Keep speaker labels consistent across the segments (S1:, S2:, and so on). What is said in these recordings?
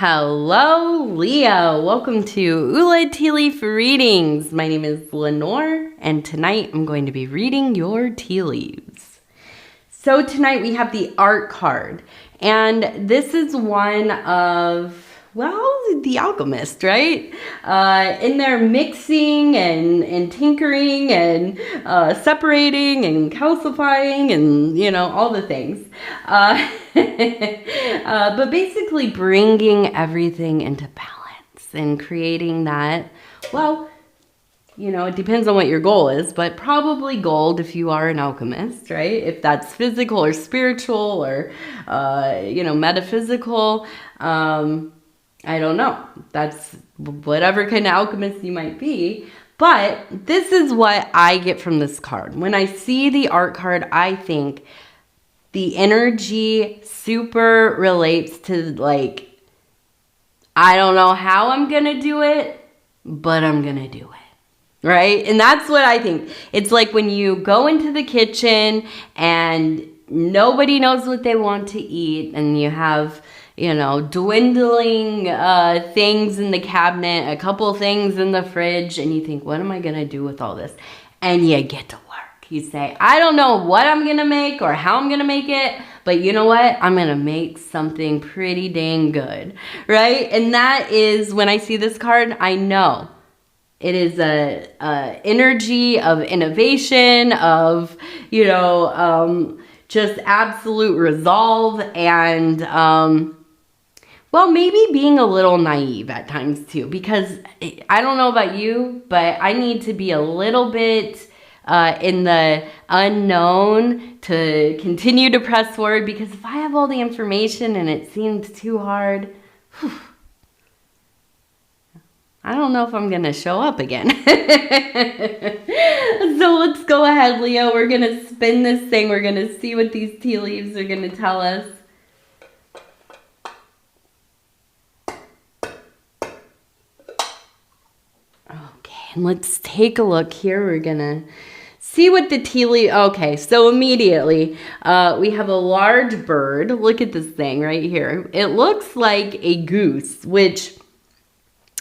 S1: Hello, Leo. Welcome to Ula Tea Leaf Readings. My name is Lenor, and tonight I'm going to be reading your tea leaves. So tonight we have the art card, and this is one of, well, the alchemist, right? In there mixing and tinkering and separating and calcifying and, you know, all the things. But basically bringing everything into balance and creating that, well, you know, it depends on what your goal is, but probably gold if you are an alchemist, right? If that's physical or spiritual or, you know, metaphysical, I don't know. That's whatever kind of alchemist you might be. But this is what I get from this card. When I see the art card, I think the energy super relates to, like, I don't know how I'm going to do it, but I'm going to do it. Right? And that's what I think. It's like when you go into the kitchen and nobody knows what they want to eat and you have, you know, dwindling things in the cabinet, a couple things in the fridge, and you think, what am I going to do with all this? And you get to work. You say, I don't know what I'm going to make or how I'm going to make it, but you know what? I'm going to make something pretty dang good, right? And that is, when I see this card, I know it is a energy of innovation, of, you know, just absolute resolve and, well, maybe being a little naive at times too, because I don't know about you, but I need to be a little bit in the unknown to continue to press forward, because if I have all the information and it seems too hard, I don't know if I'm going to show up again. So let's go ahead, Leo. We're going to spin this thing. We're going to see what these tea leaves are going to tell us. Okay, and let's take a look here. We're going to see what the tea leaf... Okay, so immediately we have a large bird. Look at this thing right here. It looks like a goose, which...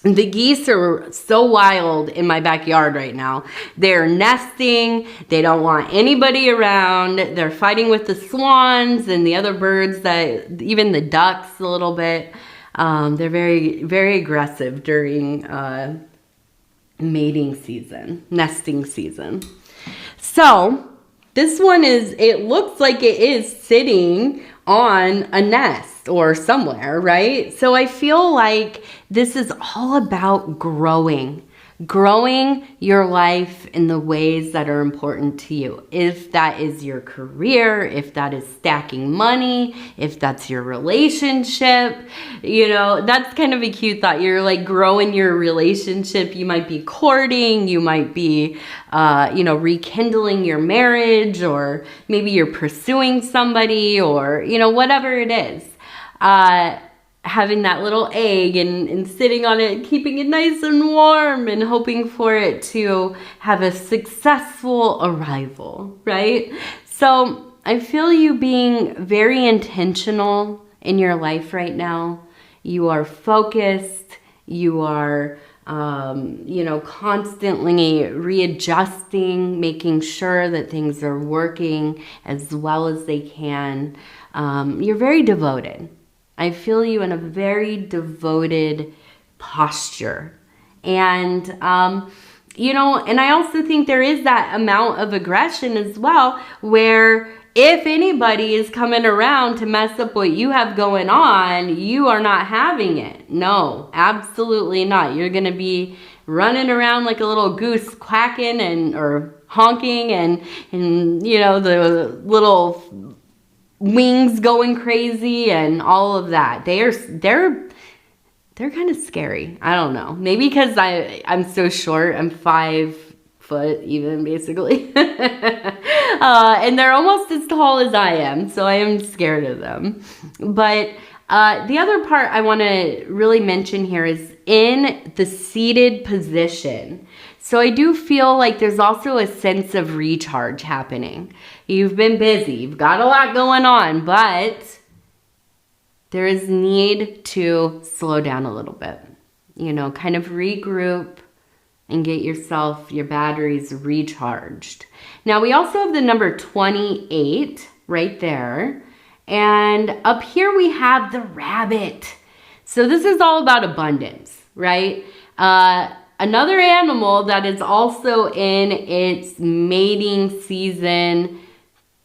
S1: The geese are so wild in my backyard right now. They're nesting. They don't want anybody around. They're fighting with the swans and the other birds, that even the ducks a little bit. They're very, very aggressive during mating season, nesting season. So this one is, it looks like it is sitting on a nest or somewhere, right? So I feel like this is all about growing your life in the ways that are important to you. If that is your career, if that is stacking money, if that's your relationship, you know, that's kind of a cute thought. You're like growing your relationship. You might be courting, you might be, you know, rekindling your marriage, or maybe you're pursuing somebody, or, you know, whatever it is. Having that little egg and sitting on it, keeping it nice and warm and hoping for it to have a successful arrival, right? So I feel you being very intentional in your life right now. You are focused. You are, you know, constantly readjusting, making sure that things are working as well as they can. You're very devoted. I feel you in a very devoted posture. And, you know, and I also think there is that amount of aggression as well, where if anybody is coming around to mess up what you have going on, you are not having it. No, absolutely not. You're going to be running around like a little goose, quacking or honking and, you know, the little wings going crazy and all of that. They're kind of scary. I don't know. Maybe because I'm so short. I'm 5 foot even, basically. And they're almost as tall as I am, so I am scared of them. But the other part I want to really mention here is in the seated position. So I do feel like there's also a sense of recharge happening. You've been busy. You've got a lot going on, but there is need to slow down a little bit, you know, kind of regroup and get yourself, your batteries recharged. Now, we also have the number 28 right there. And up here we have the rabbit. So this is all about abundance, right? Another animal that is also in its mating season,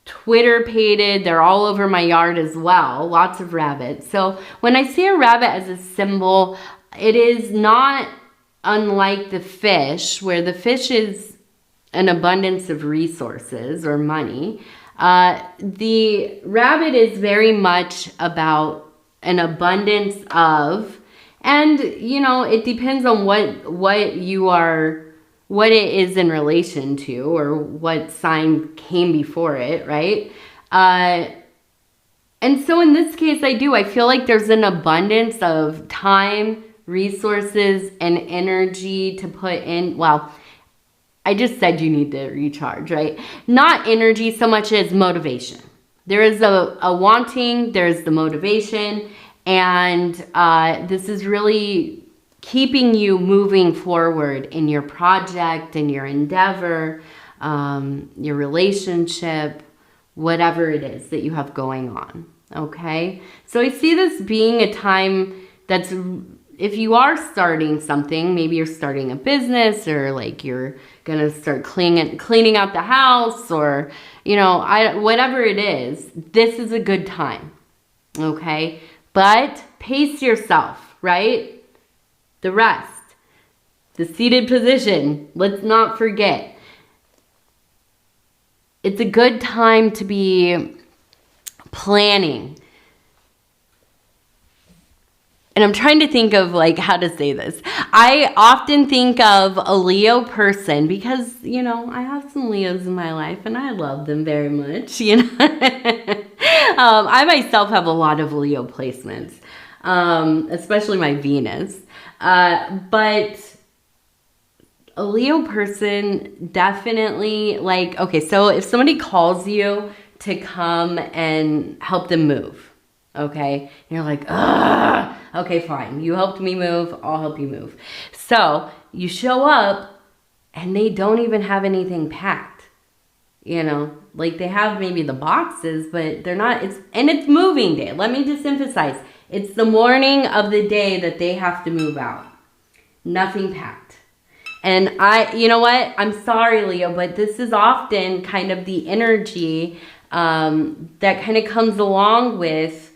S1: Twitter-pated. They're all over my yard as well. Lots of rabbits. So when I see a rabbit as a symbol, it is not unlike the fish, where the fish is an abundance of resources or money. The rabbit is very much about an abundance of, and you know, it depends on what you are, what it is in relation to, or what sign came before it, right? And so in this case, I feel like there's an abundance of time, resources, and energy to put in. Well, I just said you need to recharge, right? Not energy so much as motivation. There is a wanting, there's the motivation, and this is really keeping you moving forward in your project, in your endeavor, your relationship, whatever it is that you have going on, okay? So I see this being a time that's, if you are starting something, maybe you're starting a business, or like you're gonna start cleaning out the house, or, you know, whatever it is, this is a good time, okay? But pace yourself, right? The rest, the seated position, let's not forget. It's a good time to be planning. And I'm trying to think of like how to say this. I often think of a Leo person because, you know, I have some Leos in my life and I love them very much, you know. I myself have a lot of Leo placements, especially my Venus. But a Leo person definitely, like, okay, so if somebody calls you to come and help them move, okay, and you're like, ugh, okay, fine, you helped me move, I'll help you move. So you show up and they don't even have anything packed, you know, like they have maybe the boxes, but they're not, it's moving day. Let me just emphasize, it's the morning of the day that they have to move out. Nothing packed. And you know what? I'm sorry, Leo, but this is often kind of the energy that kind of comes along with,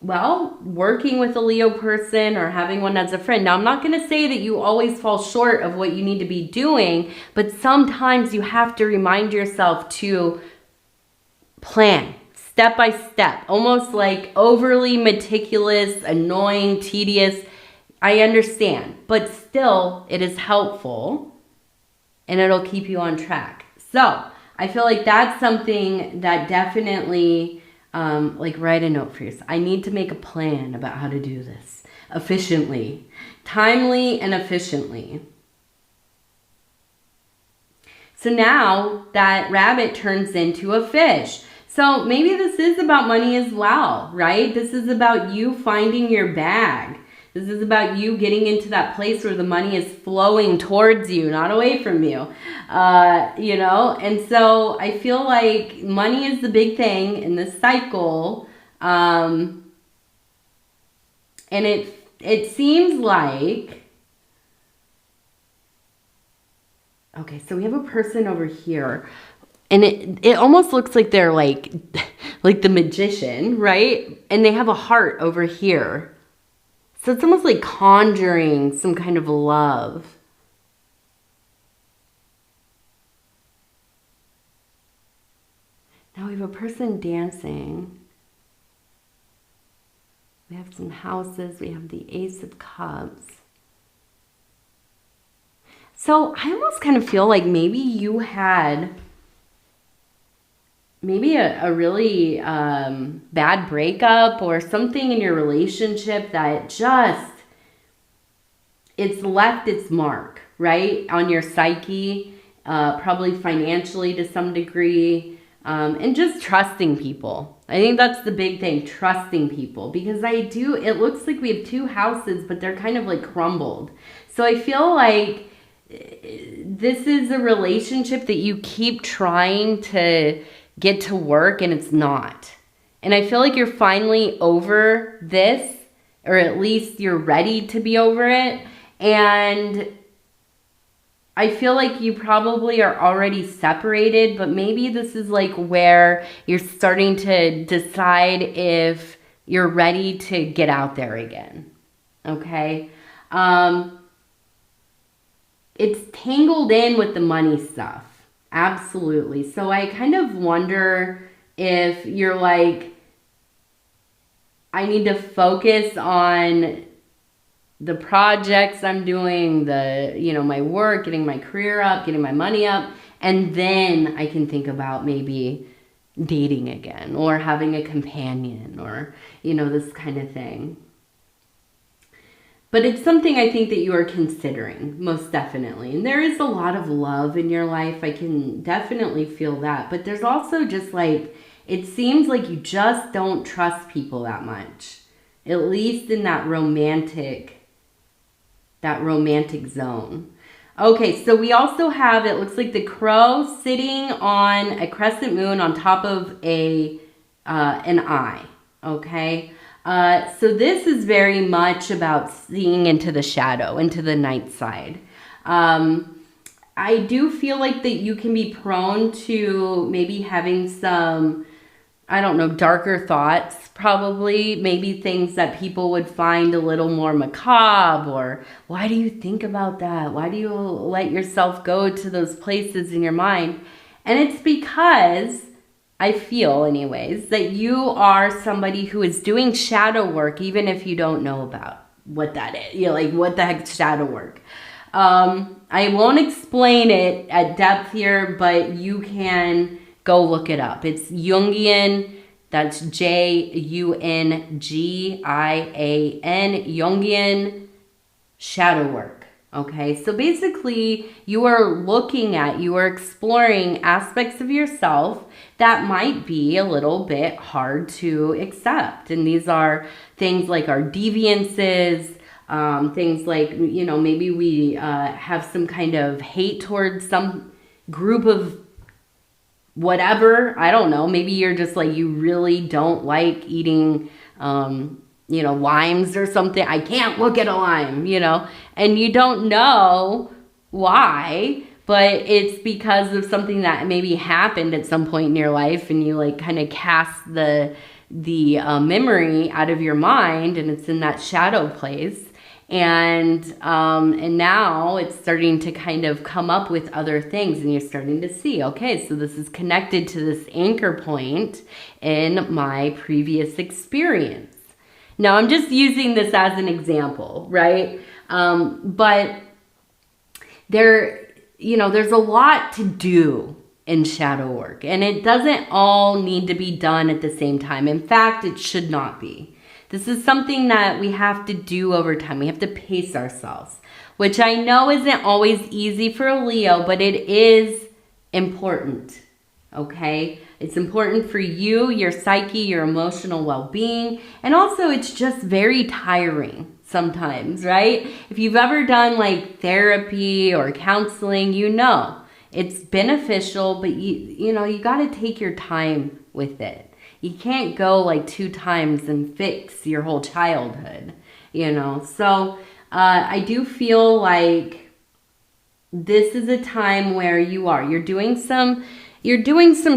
S1: well, working with a Leo person or having one as a friend. Now, I'm not going to say that you always fall short of what you need to be doing, but sometimes you have to remind yourself to plan step by step, almost like overly meticulous, annoying, tedious. I understand, but still it is helpful and it'll keep you on track. So I feel like that's something that definitely, like, write a note for yourself. I need to make a plan about how to do this efficiently, timely and efficiently. So now that rabbit turns into a fish. So maybe this is about money as well, right? This is about you finding your bag. This is about you getting into that place where the money is flowing towards you, not away from you, you know? And so I feel like money is the big thing in this cycle. And it seems like, okay, so we have a person over here. And it almost looks like they're like the magician, right? And they have a heart over here. So it's almost like conjuring some kind of love. Now we have a person dancing. We have some houses. We have the Ace of Cups. So I almost kind of feel like maybe you had maybe a really bad breakup or something in your relationship that just, it's left its mark, right? On your psyche, probably financially to some degree. And just trusting people. I think that's the big thing, trusting people. Because it looks like we have 2 houses, but they're kind of like crumbled. So I feel like this is a relationship that you keep trying to get to work and it's not. And I feel like you're finally over this, or at least you're ready to be over it. And I feel like you probably are already separated, but maybe this is like where you're starting to decide if you're ready to get out there again. Okay? It's tangled in with the money stuff. Absolutely. So I kind of wonder if you're like, I need to focus on the projects I'm doing, my work, getting my career up, getting my money up, and then I can think about maybe dating again or having a companion or, this kind of thing. But it's something I think that you are considering, most definitely. And there is a lot of love in your life. I can definitely feel that. But there's also just like, it seems like you just don't trust people that much. At least in that romantic zone. Okay, so we also have, it looks like the crow sitting on a crescent moon on top of an eye. Okay. So this is very much about seeing into the shadow, into the night side. I do feel like that you can be prone to maybe having some, darker thoughts, probably. Maybe things that people would find a little more macabre, or why do you think about that? Why do you let yourself go to those places in your mind? And it's because I feel anyways, that you are somebody who is doing shadow work, even if you don't know about what that is. What the heck's shadow work? I won't explain it at depth here, but you can go look it up. It's Jungian, that's Jungian, Jungian shadow work. Okay, so basically you are exploring aspects of yourself that might be a little bit hard to accept. And these are things like our deviances, things like, maybe we have some kind of hate towards some group of whatever. I don't know. Maybe you're just like, you really don't like eating limes or something. I can't look at a lime, and you don't know why, but it's because of something that maybe happened at some point in your life, and you kind of cast the memory out of your mind, and it's in that shadow place. And now it's starting to kind of come up with other things, and you're starting to see, okay, so this is connected to this anchor point in my previous experience. Now, I'm just using this as an example, right? But there's a lot to do in shadow work, and it doesn't all need to be done at the same time. In fact, it should not be. This is something that we have to do over time. We have to pace ourselves, which I know isn't always easy for a Leo, but it is important, okay? It's important for you, your psyche, your emotional well-being, and also it's just very tiring sometimes, right? If you've ever done therapy or counseling, it's beneficial, but you got to take your time with it. You can't go 2 times and fix your whole childhood, So I do feel like this is a time where you're doing some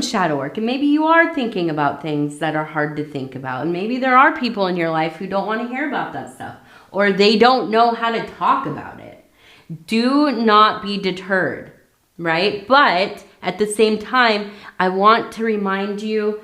S1: shadow work, and maybe you are thinking about things that are hard to think about, and maybe there are people in your life who don't want to hear about that stuff, or they don't know how to talk about it. Do not be deterred, right? But at the same time, I want to remind you,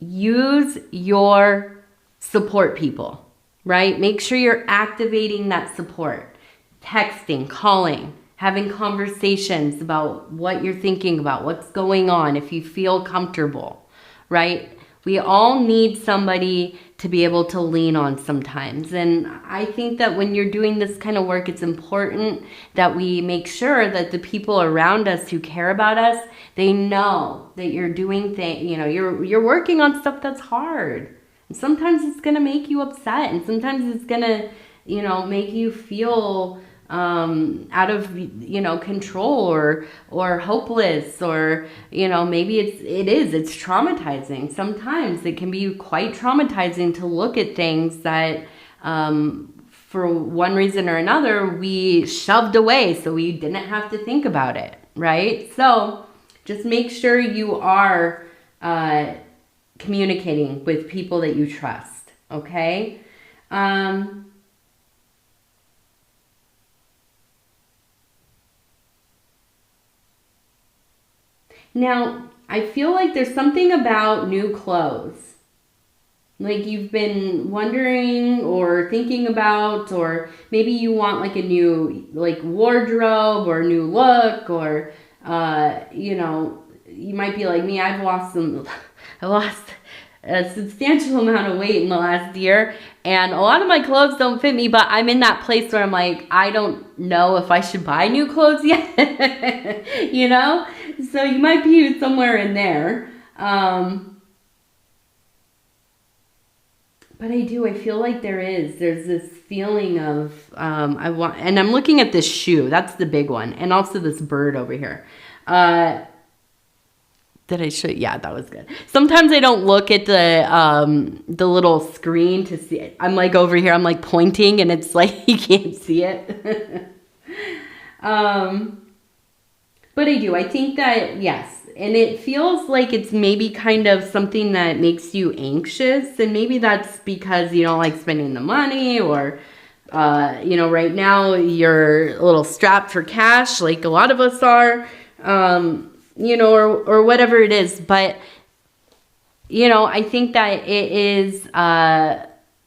S1: use your support people, right? Make sure you're activating that support, texting, calling, having conversations about what you're thinking about, what's going on, if you feel comfortable, right? We all need somebody to be able to lean on sometimes. And I think that when you're doing this kind of work, it's important that we make sure that the people around us who care about us, they know that you're doing things, you're working on stuff that's hard. And sometimes it's going to make you upset, and sometimes it's going to, make you feel out of control or hopeless, or maybe it's traumatizing. Sometimes it can be quite traumatizing to look at things that for one reason or another we shoved away so we didn't have to think about it, right? So just make sure you are communicating with people that you trust, okay? Now, I feel like there's something about new clothes. Like you've been wondering or thinking about, or maybe you want like a new wardrobe or new look, or you might be like me. I lost a substantial amount of weight in the last year, and a lot of my clothes don't fit me, but I'm in that place where I'm like, I don't know if I should buy new clothes yet. So you might be somewhere in there. But I feel like there's this feeling of, and I'm looking at this shoe, that's the big one. And also this bird over here. Did I show you? Yeah, that was good. Sometimes I don't look at the little screen to see it. I'm like over here, I'm like pointing, and it's like you can't see it. But I think that, yes. And it feels like it's maybe kind of something that makes you anxious. And maybe that's because you don't like spending the money, or, right now you're a little strapped for cash, like a lot of us are. Or whatever it is. But, I think that it is,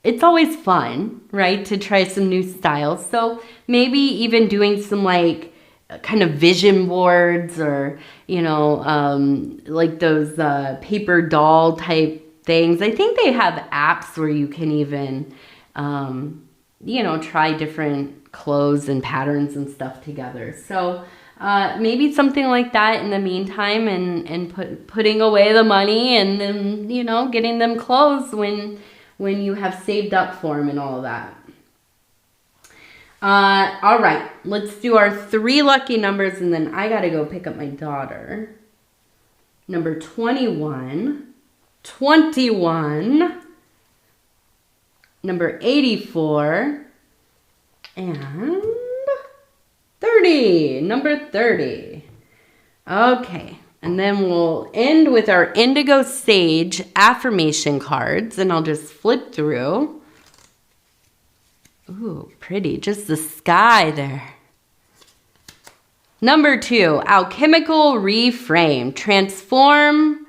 S1: it's always fun, right, to try some new styles. So maybe even doing some kind of vision boards, or, like those paper doll type things. I think they have apps where you can even, try different clothes and patterns and stuff together. So, maybe something like that in the meantime, and putting away the money, and then, getting them clothes when you have saved up for them and all of that. All right, let's do our 3 lucky numbers, and then I got to go pick up my daughter. Number 21, 21, number 84, and 30, number 30. Okay, and then we'll end with our Indigo Sage affirmation cards, and I'll just flip through. Ooh, pretty, just the sky there. Number 2, alchemical reframe. Transform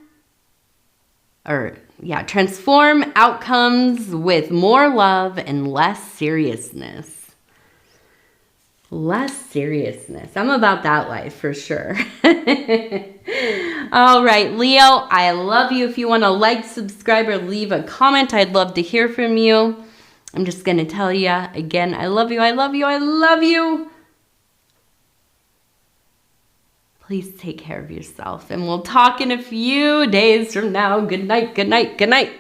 S1: outcomes with more love and less seriousness. Less seriousness. I'm about that life for sure. All right, Leo, I love you. If you want to like, subscribe, or leave a comment, I'd love to hear from you. I'm just going to tell you again, I love you, I love you, I love you. Please take care of yourself, and we'll talk in a few days from now. Good night, good night, good night.